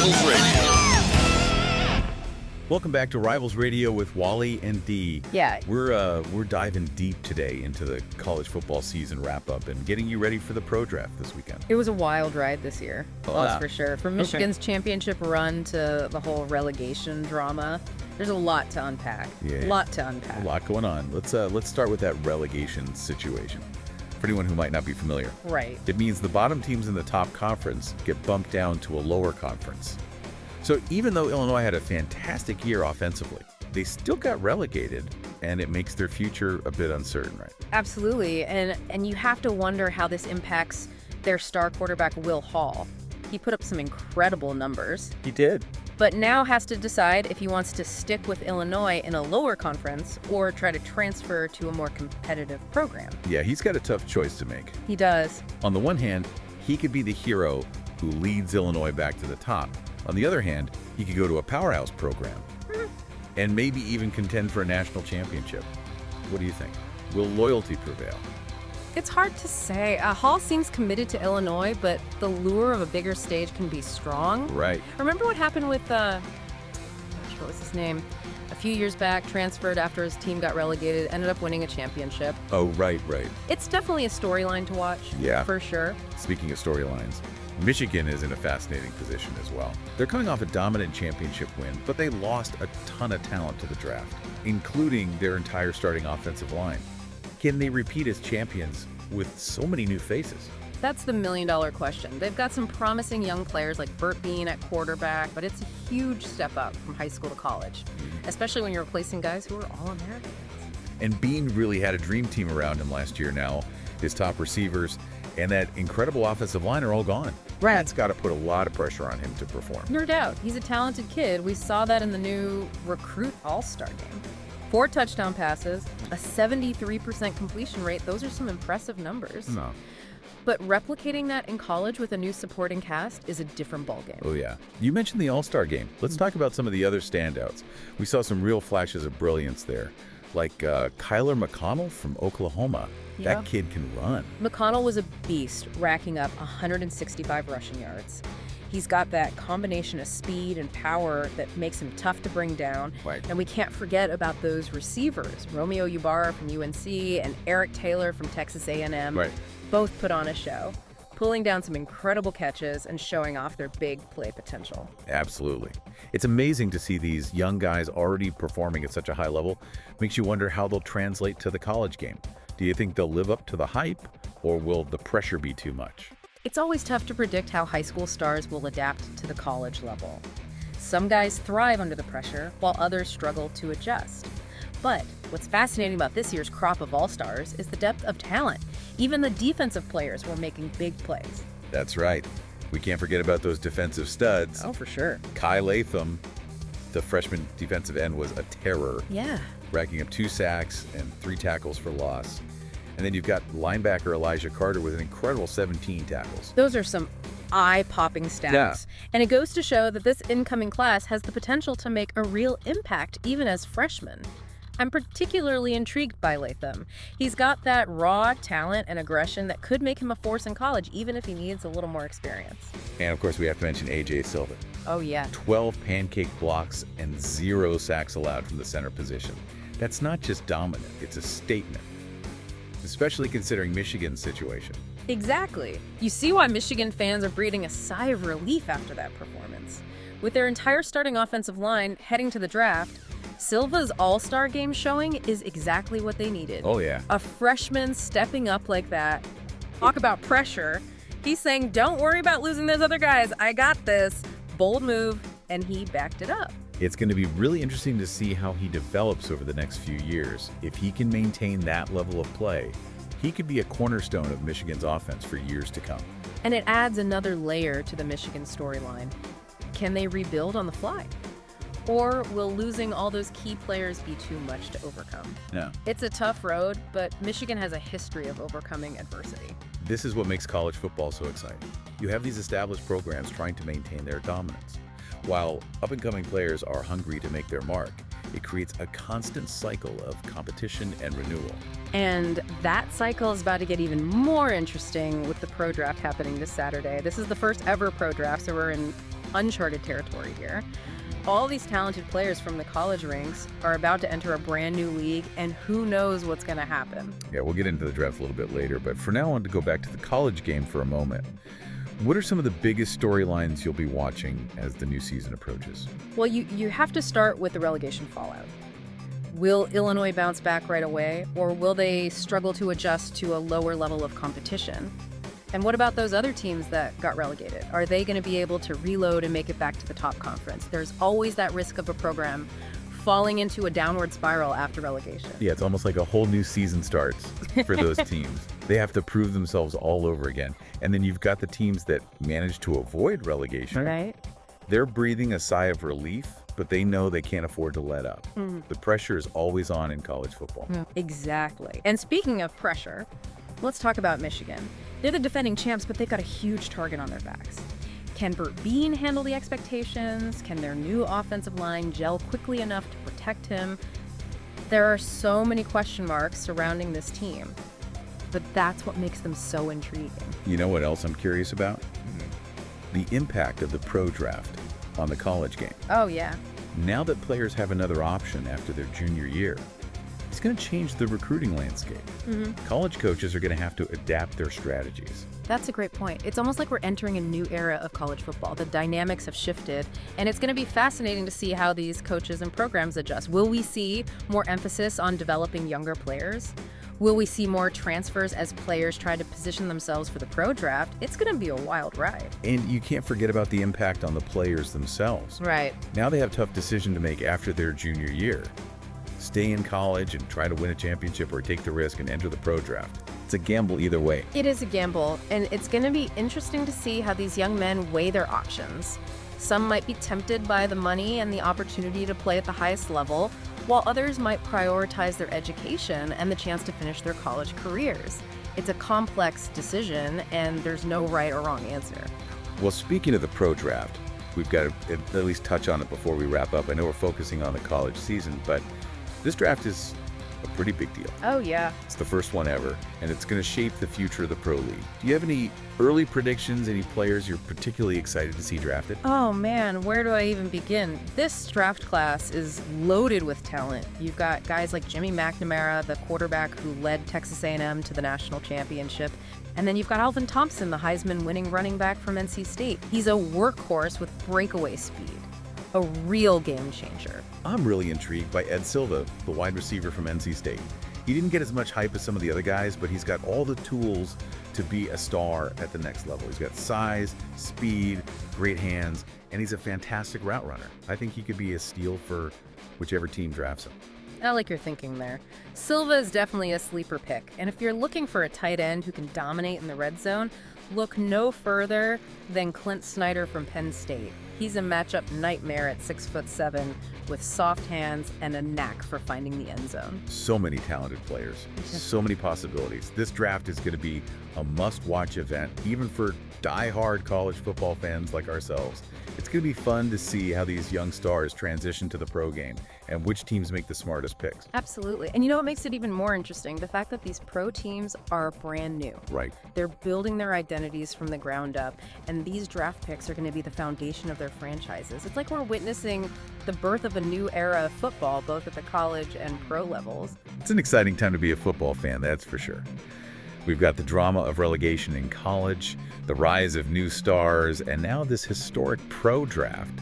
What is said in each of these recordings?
Rivals Radio. Welcome back to Rivals Radio with Wally and Dee. Yeah. We're diving deep today into the college football season wrap-up and getting you ready for the pro draft this weekend. It was a wild ride this year, that's for sure. From Michigan's championship run to the whole relegation drama, there's a lot to unpack. Yeah. A lot to unpack. A lot going on. Let's start with that relegation situation. For anyone who might not be familiar. Right. It means the bottom teams in the top conference get bumped down to a lower conference. So even though Illinois had a fantastic year offensively, they still got relegated, and it makes their future a bit uncertain, right? Absolutely. And you have to wonder how this impacts their star quarterback, Will Hall. He put up some incredible numbers, He did. but now has to decide if he wants to stick with Illinois in a lower conference or try to transfer to a more competitive program. Yeah, he's got a tough choice to make. He does. On the one hand, he could be the hero who leads Illinois back to the top. On the other hand, he could go to a powerhouse program and maybe even contend for a national championship. What do you think? Will loyalty prevail? It's hard to say. Hall seems committed to Illinois, but the lure of a bigger stage can be strong. Right. Remember what happened with, what was his name? A few years back, transferred after his team got relegated, ended up winning a championship. Oh, right. It's definitely a storyline to watch. Yeah. For sure. Speaking of storylines, Michigan is in a fascinating position as well. They're coming off a dominant championship win, but they lost a ton of talent to the draft, including their entire starting offensive line. Can they repeat as champions with so many new faces? That's the million-dollar question. They've got some promising young players like Burt Bean at quarterback, but it's a huge step up from high school to college, especially when you're replacing guys who are All-Americans. And Bean really had a dream team around him last year now. His top receivers and that incredible offensive line are all gone. Right. That's got to put a lot of pressure on him to perform. No doubt. He's a talented kid. We saw that in the new recruit all-star game. 4 touchdown passes, a 73% completion rate. Those are some impressive numbers. No. But replicating that in college with a new supporting cast is a different ballgame. Oh, yeah. You mentioned the All-Star game. Let's talk about some of the other standouts. We saw some real flashes of brilliance there, like Kyler McConnell from Oklahoma. Yeah. That kid can run. McConnell was a beast, racking up 165 rushing yards. He's got that combination of speed and power that makes him tough to bring down. Right. And we can't forget about those receivers, Romeo Ybarra from UNC and Eric Taylor from Texas A&M. Right. Both put on a show, pulling down some incredible catches and showing off their big play potential. Absolutely. It's amazing to see these young guys already performing at such a high level. Makes you wonder how they'll translate to the college game. Do you think they'll live up to the hype, or will the pressure be too much? It's always tough to predict how high school stars will adapt to the college level. Some guys thrive under the pressure, while others struggle to adjust. But what's fascinating about this year's crop of all-stars is the depth of talent. Even the defensive players were making big plays. That's right. We can't forget about those defensive studs. Oh, for sure. Kai Latham, the freshman defensive end, was a terror, Yeah. racking up 2 sacks and 3 tackles for loss. And then you've got linebacker Elijah Carter with an incredible 17 tackles. Those are some eye-popping stats. Yeah. And it goes to show that this incoming class has the potential to make a real impact even as freshmen. I'm particularly intrigued by Latham. He's got that raw talent and aggression that could make him a force in college, even if he needs a little more experience. And of course, we have to mention A.J. Silva. Oh, yeah. 12 pancake blocks and 0 sacks allowed from the center position. That's not just dominant, it's a statement, especially considering Michigan's situation. Exactly. You see why Michigan fans are breathing a sigh of relief after that performance. With their entire starting offensive line heading to the draft, Silva's all-star game showing is exactly what they needed. Oh, yeah. A freshman stepping up like that. Talk about pressure. He's saying, don't worry about losing those other guys. I got this. Bold move, and he backed it up. It's going to be really interesting to see how he develops over the next few years. If he can maintain that level of play, he could be a cornerstone of Michigan's offense for years to come. And it adds another layer to the Michigan storyline. Can they rebuild on the fly? Or will losing all those key players be too much to overcome? No. It's a tough road, but Michigan has a history of overcoming adversity. This is what makes college football so exciting. You have these established programs trying to maintain their dominance. While up-and-coming players are hungry to make their mark, it creates a constant cycle of competition and renewal. And that cycle is about to get even more interesting with the pro draft happening this Saturday. This is the first ever pro draft, so we're in uncharted territory here. All these talented players from the college ranks are about to enter a brand new league, and who knows what's going to happen. Yeah, we'll get into the draft a little bit later, but for now, I want to go back to the college game for a moment. What are some of the biggest storylines you'll be watching as the new season approaches? Well, you have to start with the relegation fallout. Will Illinois bounce back right away, or will they struggle to adjust to a lower level of competition? And what about those other teams that got relegated? Are they going to be able to reload and make it back to the top conference? There's always that risk of a program falling into a downward spiral after relegation. Yeah, it's almost like a whole new season starts for those teams. They have to prove themselves all over again. And then you've got the teams that manage to avoid relegation. Right? They're breathing a sigh of relief, but they know they can't afford to let up. The pressure is always on in college football. Exactly. And speaking of pressure, let's talk about Michigan. They're the defending champs, but they've got a huge target on their backs. Can Burt Bean handle the expectations? Can their new offensive line gel quickly enough to protect him? There are so many question marks surrounding this team, but that's what makes them so intriguing. You know what else I'm curious about? The impact of the pro draft on the college game. Oh, yeah. Now that players have another option after their junior year, it's going to change the recruiting landscape. College coaches are going to have to adapt their strategies. That's a great point. It's almost like we're entering a new era of college football. The dynamics have shifted, and it's going to be fascinating to see how these coaches and programs adjust. Will we see more emphasis on developing younger players? Will we see more transfers as players try to position themselves for the pro draft? It's going to be a wild ride. And you can't forget about the impact on the players themselves. Right. Now they have a tough decision to make after their junior year. Stay in college and try to win a championship, or take the risk and enter the pro draft. It's a gamble either way. It is a gamble, and it's going to be interesting to see how these young men weigh their options. Some might be tempted by the money and the opportunity to play at the highest level, while others might prioritize their education and the chance to finish their college careers. It's a complex decision, and there's no right or wrong answer. Well, speaking of the pro draft, we've got to at least touch on it before we wrap up. I know we're focusing on the college season, but this draft is a pretty big deal. Oh, yeah. It's the first one ever, and it's going to shape the future of the pro league. Do you have any early predictions, any players you're particularly excited to see drafted? Oh man, where do I even begin? This draft class is loaded with talent. You've got guys like Jimmy McNamara, the quarterback who led Texas A&M to the national championship. And then you've got Alvin Thompson, the Heisman-winning running back from NC State. He's a workhorse with breakaway speed. A real game changer. I'm really intrigued by Ed Silva, the wide receiver from NC State. He didn't get as much hype as some of the other guys, but he's got all the tools to be a star at the next level. He's got size, speed, great hands, and he's a fantastic route runner. I think he could be a steal for whichever team drafts him. I like your thinking there. Silva is definitely a sleeper pick, and if you're looking for a tight end who can dominate in the red zone, look no further than Clint Snyder from Penn State. He's a matchup nightmare at 6'7", with soft hands and a knack for finding the end zone. So many talented players, so many possibilities. This draft is going to be a must-watch event, even for die-hard college football fans like ourselves. It's going to be fun to see how these young stars transition to the pro game and which teams make the smartest picks. Absolutely. And you know what makes it even more interesting? The fact that these pro teams are brand new. Right. They're building their identities from the ground up, and these draft picks are going to be the foundation of their franchises. It's like we're witnessing the birth of a new era of football, both at the college and pro levels. It's an exciting time to be a football fan, that's for sure. We've got the drama of relegation in college, the rise of new stars, and now this historic pro draft.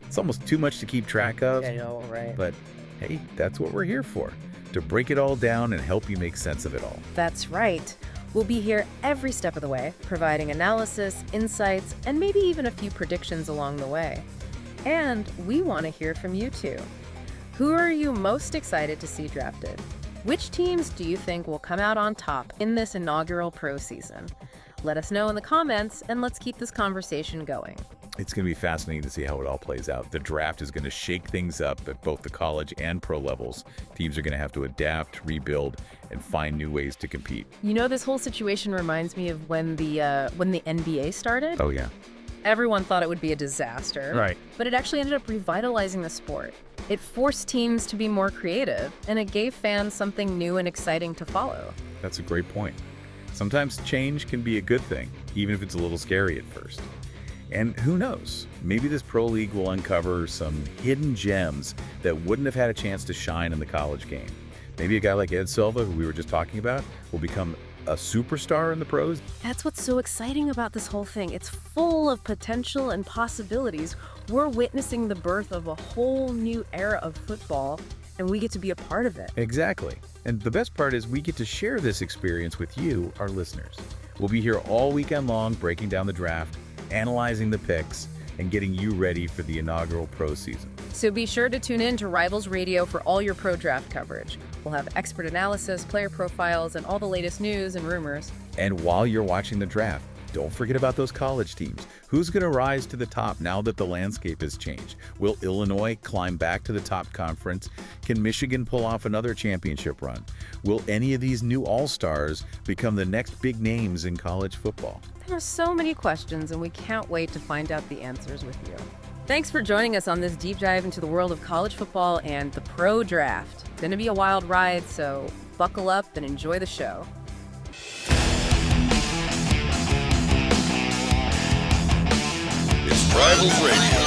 It's almost too much to keep track of. I know, right? But hey, that's what we're here for, to break it all down and help you make sense of it all. That's right. We'll be here every step of the way, providing analysis, insights, and maybe even a few predictions along the way. And we want to hear from you too. Who are you most excited to see drafted? Which teams do you think will come out on top in this inaugural pro season? Let us know in the comments, and let's keep this conversation going. It's going to be fascinating to see how it all plays out. The draft is going to shake things up at both the college and pro levels. Teams are going to have to adapt, rebuild, and find new ways to compete. You know, this whole situation reminds me of when the NBA started. Oh, yeah. Everyone thought it would be a disaster. Right. But it actually ended up revitalizing the sport. It forced teams to be more creative, and it gave fans something new and exciting to follow. That's a great point. Sometimes change can be a good thing, even if it's a little scary at first. And who knows, maybe this pro league will uncover some hidden gems that wouldn't have had a chance to shine in the college game. Maybe a guy like Ed Silva, who we were just talking about, will become a superstar in the pros. That's what's so exciting about this whole thing. It's full of potential and possibilities. We're witnessing the birth of a whole new era of football, and we get to be a part of it. Exactly. And the best part is we get to share this experience with you, our listeners. We'll be here all weekend long breaking down the draft, analyzing the picks, and getting you ready for the inaugural pro season. So be sure to tune in to Rivals Radio for all your pro draft coverage. We'll have expert analysis, player profiles, and all the latest news and rumors. And while you're watching the draft, don't forget about those college teams. Who's going to rise to the top now that the landscape has changed? Will Illinois climb back to the top conference? Can Michigan pull off another championship run? Will any of these new all-stars become the next big names in college football? There are so many questions, and we can't wait to find out the answers with you. Thanks for joining us on this deep dive into the world of college football and the pro draft. It's going to be a wild ride, so buckle up and enjoy the show. It's Rivals Radio.